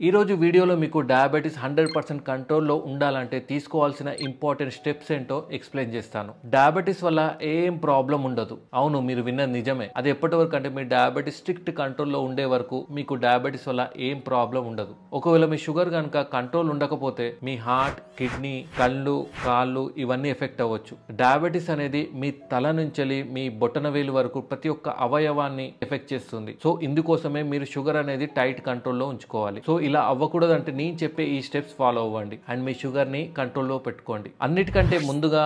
ఈ రోజు వీడియోలో మీకు డయాబెటిస్ 100% కంట్రోల్లో ఉండాలంటే తీసుకోవాల్సిన ఇంపార్టెంట్ స్టెప్స్ ఏంటో ఎక్స్ప్లెయిన్ చేస్తాను. డయాబెటిస్ వల్ల ఏం ప్రాబ్లం ఉండదు. అవును, మీరు విన్నది నిజమే. అది ఎప్పటి వరకు అంటే మీ డయాబెటిస్ స్ట్రిక్ట్ కంట్రోల్లో ఉండే వరకు మీకు డయాబెటిస్ వల్ల ఏం ప్రాబ్లం ఉండదు. ఒకవేళ మీ షుగర్ కనుక కంట్రోల్ ఉండకపోతే మీ హార్ట్, కిడ్నీ, కళ్ళు, కాళ్ళు ఇవన్నీ ఎఫెక్ట్ అవ్వచ్చు. డయాబెటిస్ అనేది మీ తల నుంచి మీ బొటనవేలు వరకు ప్రతి ఒక్క అవయవాన్ని ఎఫెక్ట్ చేస్తుంది. సో ఇందుకోసమే మీరు షుగర్ అనేది టైట్ కంట్రోల్లో ఉంచుకోవాలి. సో ఇలా అవ్వకూడదు అంటే నేను చెప్పే ఈ స్టెప్స్ ఫాలో అవ్వండి అండ్ మీ షుగర్ ని కంట్రోల్లో పెట్టుకోండి. అన్నిటికంటే ముందుగా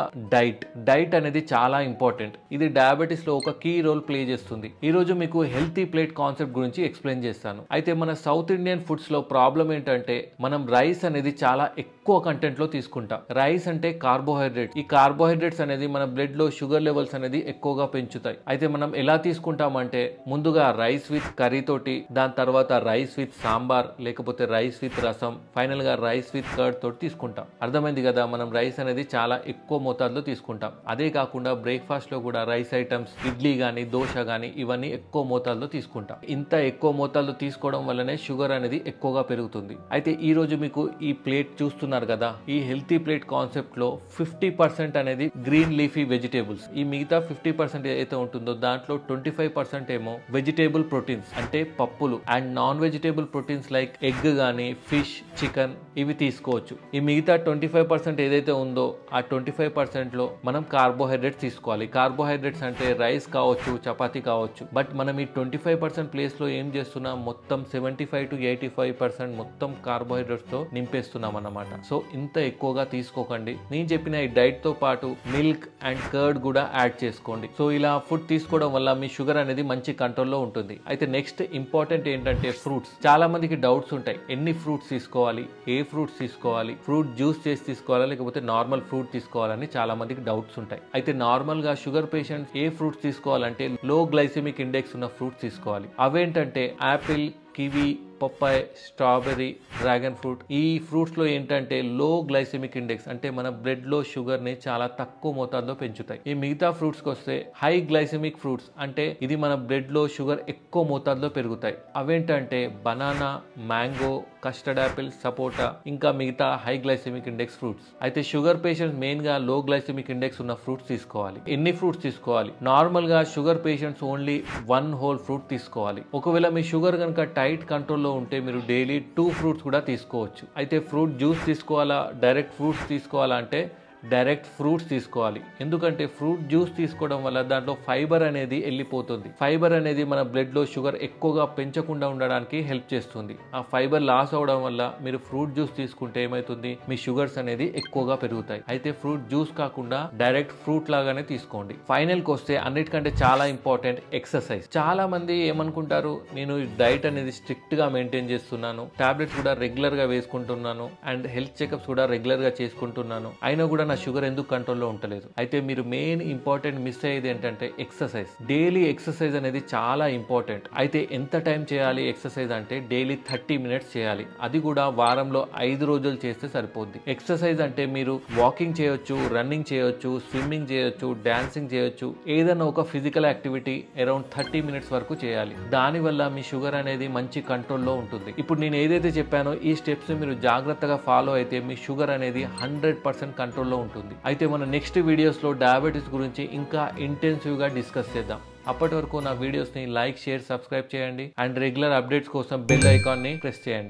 డైట్ అనేది చాలా ఇంపార్టెంట్. ఇది డయాబెటిస్ లో ఒక కీ రోల్ ప్లే చేస్తుంది. ఈ రోజు మీకు హెల్తీ ప్లేట్ కాన్సెప్ట్ గురించి ఎక్స్ప్లెయిన్ చేస్తాను. అయితే మన సౌత్ ఇండియన్ ఫుడ్స్ లో ప్రాబ్లం ఏంటంటే మనం రైస్ అనేది చాలా ఎక్కువ కంటెంట్ లో తీసుకుంటాం. రైస్ అంటే కార్బోహైడ్రేట్. ఈ కార్బోహైడ్రేట్స్ అనేది మన బ్లడ్ లో షుగర్ లెవెల్స్ అనేది ఎక్కువగా పెంచుతాయి. అయితే మనం ఎలా తీసుకుంటామంటే ముందుగా రైస్ విత్ కర్రీ తోటి, దాని తర్వాత రైస్ విత్ సాంబార్, లేకపోతే రైస్ విత్ రసం, ఫైనల్ గా రైస్ విత్ కర్డ్ తోటి తీసుకుంటాం. అర్థమైంది కదా, మనం రైస్ అనేది చాలా ఎక్కువ మోతాదులో తీసుకుంటాం. అదే కాకుండా బ్రేక్ఫాస్ట్ లో కూడా రైస్ ఐటమ్స్, ఇడ్లీ గానీ, దోశ గానీ ఇవన్నీ ఎక్కువ మోతాదులో తీసుకుంటాం. ఇంత ఎక్కువ మోతాదులో తీసుకోవడం వల్లనే షుగర్ అనేది ఎక్కువగా పెరుగుతుంది. అయితే ఈ రోజు మీకు ఈ ప్లేట్ చూస్తున్నారు కదా, ఈ హెల్తీ ప్లేట్ కాన్సెప్ట్ లో 50% అనేది గ్రీన్ లీఫీ వెజిటేబుల్స్. ఈ మిగతా 50% ఏదైతే ఉంటుందో దాంట్లో 25% ఏమో వెజిటేబుల్ ప్రోటీన్స్ అంటే పప్పులు and non vegetable proteins like egg గానీ, ఫిష్, చికెన్ ఇవి తీసుకోవచ్చు. ఈ మిగతా 25% ఏదైతే ఉందో ఆ 25% లో మనం కార్బోహైడ్రేట్స్ తీసుకోవాలి. కార్బోహైడ్రేట్స్ అంటే రైస్ కావచ్చు, చపాతీ కావచ్చు. బట్ మనం ఈ 25% ప్లేస్ లో ఏం చేస్తున్నాం, మొత్తం 75 to 85% మొత్తం కార్బోహైడ్రేట్స్ తో నింపేస్తున్నాం అన్నమాట. సో ఇంత ఎక్కువగా తీసుకోకండి. నేను చెప్పిన ఈ డైట్ తో పాటు మిల్క్ అండ్ కర్డ్ కూడా యాడ్ చేసుకోండి. సో ఇలా ఫుడ్ తీసుకోవడం వల్ల మీ షుగర్ అనేది మంచి కంట్రోల్లో ఉంటుంది. అయితే నెక్స్ట్ ఇంపార్టెంట్ ఏంటంటే ఫ్రూట్స్. చాలా మందికి డౌట్స్ ఉంటాయి, ఎన్ని ఫ్రూట్స్ తీసుకోవాలి, ఏ ఫ్రూట్స్ తీసుకోవాలి, ఫ్రూట్ జ్యూస్ చేసి తీసుకోవాలా లేకపోతే నార్మల్ ఫ్రూట్ తీసుకోవాలని చాలా మందికి డౌట్స్ ఉంటాయి. అయితే నార్మల్ గా షుగర్ పేషెంట్స్ ఏ ఫ్రూట్స్ తీసుకోవాలంటే లో గ్లైసెమిక్ ఇండెక్స్ ఉన్న ఫ్రూట్స్ తీసుకోవాలి. అవేంటంటే Apple, kiwi, పప్పాయ్, strawberry, dragon fruit. ఈ ఫ్రూట్స్ లో ఏంటంటే లో గ్లైసెమిక్ ఇండెక్స్ అంటే మన బ్లడ్ లో షుగర్ ని చాలా తక్కువ మోతాదులో పెంచుతాయి. ఈ మిగతా ఫ్రూట్స్ కి వస్తే హై గ్లైసెమిక్ ఫ్రూట్స్ అంటే ఇది మన బ్లడ్ లో షుగర్ ఎక్కువ మోతాదులో పెరుగుతాయి. అవేంటంటే బనానా, మ్యాంగో, కస్టర్డ్ యాపిల్, సపోటా, ఇంకా మిగతా హై గ్లైసెమిక్ ఇండెక్స్ ఫ్రూట్స్. అయితే షుగర్ పేషెంట్స్ మెయిన్ గా లో గ్లైసెమిక్ ఇండెక్స్ ఉన్న ఫ్రూట్స్ తీసుకోవాలి. ఎన్ని ఫ్రూట్స్ తీసుకోవాలి? నార్మల్ గా sugar patients only 1 whole fruit తీసుకోవాలి. ఒకవేళ మీ షుగర్ కనుక టైట్ కంట్రోల్లో ఉంటే మీరు డైలీ 2 ఫ్రూట్స్ కూడా తీసుకోవచ్చు. అయితే ఫ్రూట్ జ్యూస్ తీసుకోవాలా, డైరెక్ట్ ఫ్రూట్స్ తీసుకోవాలా అంటే డైరెక్ట్ ఫ్రూట్స్ తీసుకోవాలి. ఎందుకంటే ఫ్రూట్ జ్యూస్ తీసుకోవడం వల్ల దాంట్లో ఫైబర్ అనేది వెళ్ళిపోతుంది. ఫైబర్ అనేది మన బ్లడ్ లో షుగర్ ఎక్కువగా పెంచకుండా ఉండడానికి హెల్ప్ చేస్తుంది. ఆ ఫైబర్ లాస్ అవడం వల్ల మీరు ఫ్రూట్ జ్యూస్ తీసుకుంటే ఏమైతుంది, మీ షుగర్స్ అనేది ఎక్కువగా పెరుగుతాయి. అయితే ఫ్రూట్ జ్యూస్ కాకుండా డైరెక్ట్ ఫ్రూట్ లాగానే తీసుకోండి. ఫైనల్ కి వస్తే అన్నిటికంటే చాలా ఇంపార్టెంట్ ఎక్సర్సైజ్. చాలా మంది ఏమనుకుంటారు, నేను డైట్ అనేది స్ట్రిక్ట్ గా మెయింటైన్ చేస్తున్నాను, టాబ్లెట్స్ కూడా రెగ్యులర్ గా వేసుకుంటున్నాను అండ్ హెల్త్ చెకప్స్ కూడా రెగ్యులర్ గా చేసుకుంటున్నాను, అయినా కూడా నా షుగర్ ఎందుకు కంట్రోల్లో ఉండలేదు. అయితే మీరు మెయిన్ ఇంపార్టెంట్ మిస్ అయ్యేది ఏంటంటే ఎక్సర్సైజ్. డైలీ ఎక్సర్సైజ్ అనేది చాలా ఇంపార్టెంట్. అయితే ఎంత టైం చేయాలి ఎక్సర్సైజ్ అంటే డైలీ 30 minutes చేయాలి. అది కూడా వారంలో 5 రోజులు చేస్తే సరిపోద్ది. ఎక్సర్సైజ్ అంటే మీరు వాకింగ్ చేయొచ్చు, రన్నింగ్ చేయొచ్చు, స్విమ్మింగ్ చేయొచ్చు, డాన్సింగ్ చేయొచ్చు, ఏదైనా ఒక ఫిజికల్ యాక్టివిటీ అరౌండ్ 30 minutes వరకు చేయాలి. దానివల్ల మీ షుగర్ అనేది మంచి కంట్రోల్లో ఉంటుంది. ఇప్పుడు నేను ఏదైతే చెప్పానో ఈ స్టెప్స్ మీరు జాగ్రత్తగా ఫాలో అయితే మీ షుగర్ అనేది 100% కంట్రోల్లో ఉంటుంది. అయితే మన నెక్స్ట్ వీడియోస్ లో డయాబెటిస్ గురించి ఇంకా ఇంటెన్సివ్ గా డిస్కస్ చేద్దాం. అప్పటి వరకు నా వీడియోస్ ని లైక్, షేర్, సబ్స్క్రైబ్ చేయండి అండ్ రెగ్యులర్ అప్డేట్స్ కోసం బెల్ ఐకాన్ ని ప్రెస్ చేయండి.